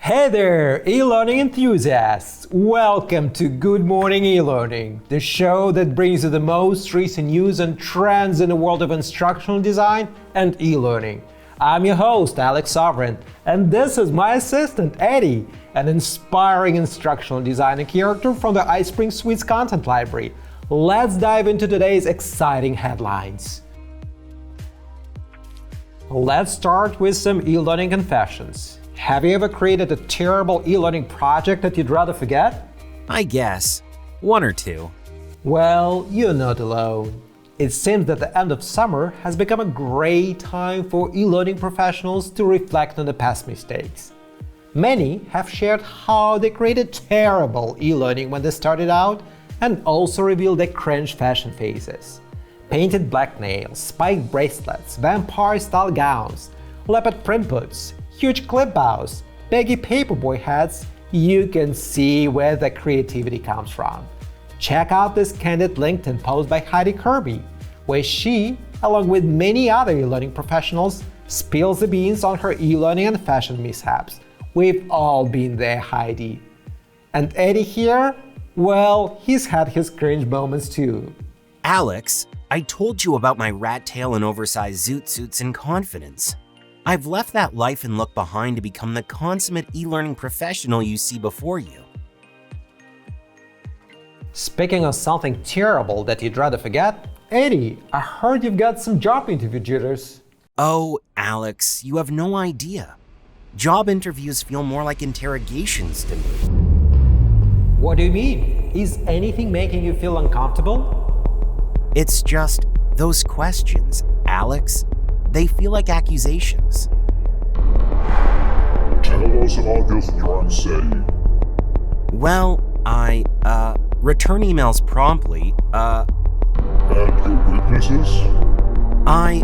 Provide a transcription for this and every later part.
Hey there, e-learning enthusiasts! Welcome to Good Morning eLearning, the show that brings you the most recent news and trends in the world of instructional design and e-learning. I'm your host, Alex Sovereign, and this is my assistant, Eddie, an inspiring instructional designer character from the iSpring Suite's content library. Let's dive into today's exciting headlines. Let's start with some e-learning confessions. Have you ever created a terrible e-learning project that you'd rather forget? I guess. One or two. Well, you're not alone. It seems that the end of summer has become a great time for e-learning professionals to reflect on the past mistakes. Many have shared how they created terrible e-learning when they started out and also revealed their cringe fashion phases. Painted black nails, spiked bracelets, vampire-style gowns, leopard print boots, huge clip bows, baggy paperboy hats, you can see where the creativity comes from. Check out this candid LinkedIn post by Heidi Kirby, where she, along with many other e-learning professionals, spills the beans on her e-learning and fashion mishaps. We've all been there, Heidi. And Eddie here? Well, he's had his cringe moments too. Alex, I told you about my rat tail and oversized zoot suits in confidence. I've left that life and look behind to become the consummate e-learning professional you see before you. Speaking of something terrible that you'd rather forget, Eddie, I heard you've got some job interview jitters. Oh, Alex, you have no idea. Job interviews feel more like interrogations to me. What do you mean? Is anything making you feel uncomfortable? It's just those questions, Alex. They feel like accusations. Tell us about your strong setting. Well, I, return emails promptly, And your weaknesses? I,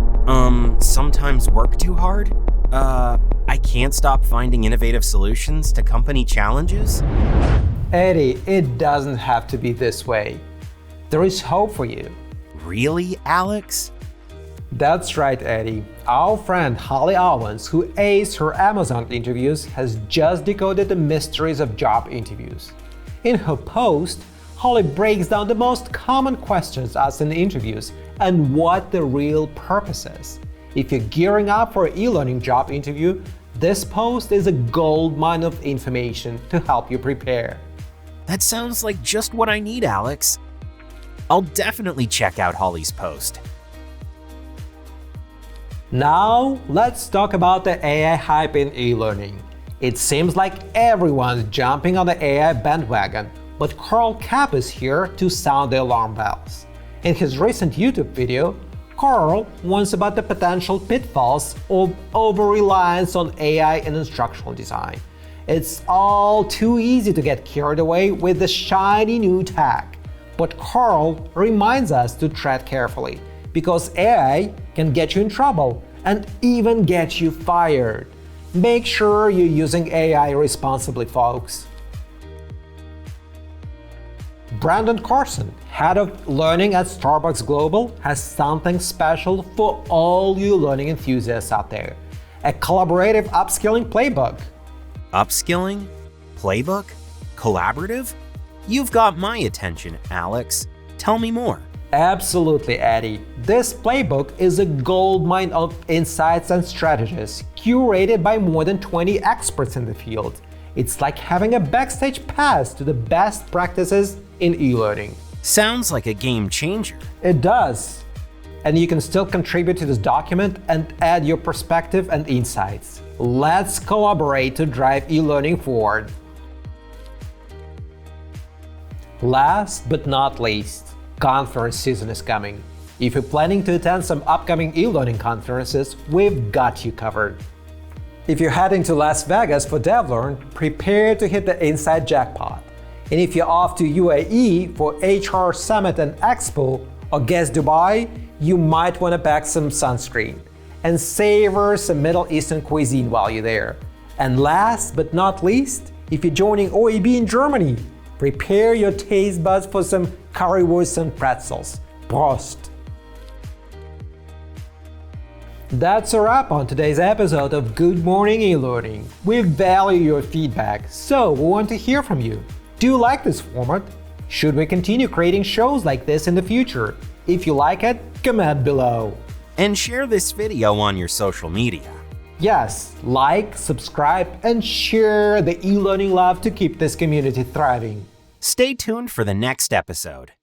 sometimes work too hard. I can't stop finding innovative solutions to company challenges. Eddie, it doesn't have to be this way. There is hope for you. Really, Alex? That's right, Eddie. Our friend Holly Owens, who aced her Amazon interviews, has just decoded the mysteries of job interviews. In her post, Holly breaks down the most common questions asked in interviews and what the real purpose is. If you're gearing up for an e-learning job interview, this post is a goldmine of information to help you prepare. That sounds like just what I need, Alex. I'll definitely check out Holly's post. Now, let's talk about the AI hype in e-learning. It seems like everyone's jumping on the AI bandwagon, but Karl Kapp is here to sound the alarm bells. In his recent YouTube video, Karl warns about the potential pitfalls of over-reliance on AI in instructional design. It's all too easy to get carried away with the shiny new tech. But Karl reminds us to tread carefully, because AI can get you in trouble and even get you fired. Make sure you're using AI responsibly, folks. Brandon Carson, head of learning at Starbucks Global, has something special for all you learning enthusiasts out there: a collaborative upskilling playbook. Upskilling? Playbook? Collaborative? You've got my attention, Alex. Tell me more. Absolutely, Eddie. This playbook is a goldmine of insights and strategies curated by more than 20 experts in the field. It's like having a backstage pass to the best practices in e-learning. Sounds like a game changer. It does. And you can still contribute to this document and add your perspective and insights. Let's collaborate to drive e-learning forward. Last but not least, conference season is coming. If you're planning to attend some upcoming e-learning conferences, we've got you covered. If you're heading to Las Vegas for DevLearn, prepare to hit the inside jackpot. And if you're off to UAE for HR Summit and Expo, or guess Dubai, you might want to pack some sunscreen and savor some Middle Eastern cuisine while you're there. And last but not least, if you're joining OEB in Germany, prepare your taste buds for some currywurst and pretzels. Prost! That's a wrap on today's episode of Good Morning eLearning. We value your feedback, so we want to hear from you. Do you like this format? Should we continue creating shows like this in the future? If you like it, comment below. And share this video on your social media. Yes, like, subscribe, and share the e-learning love to keep this community thriving. Stay tuned for the next episode.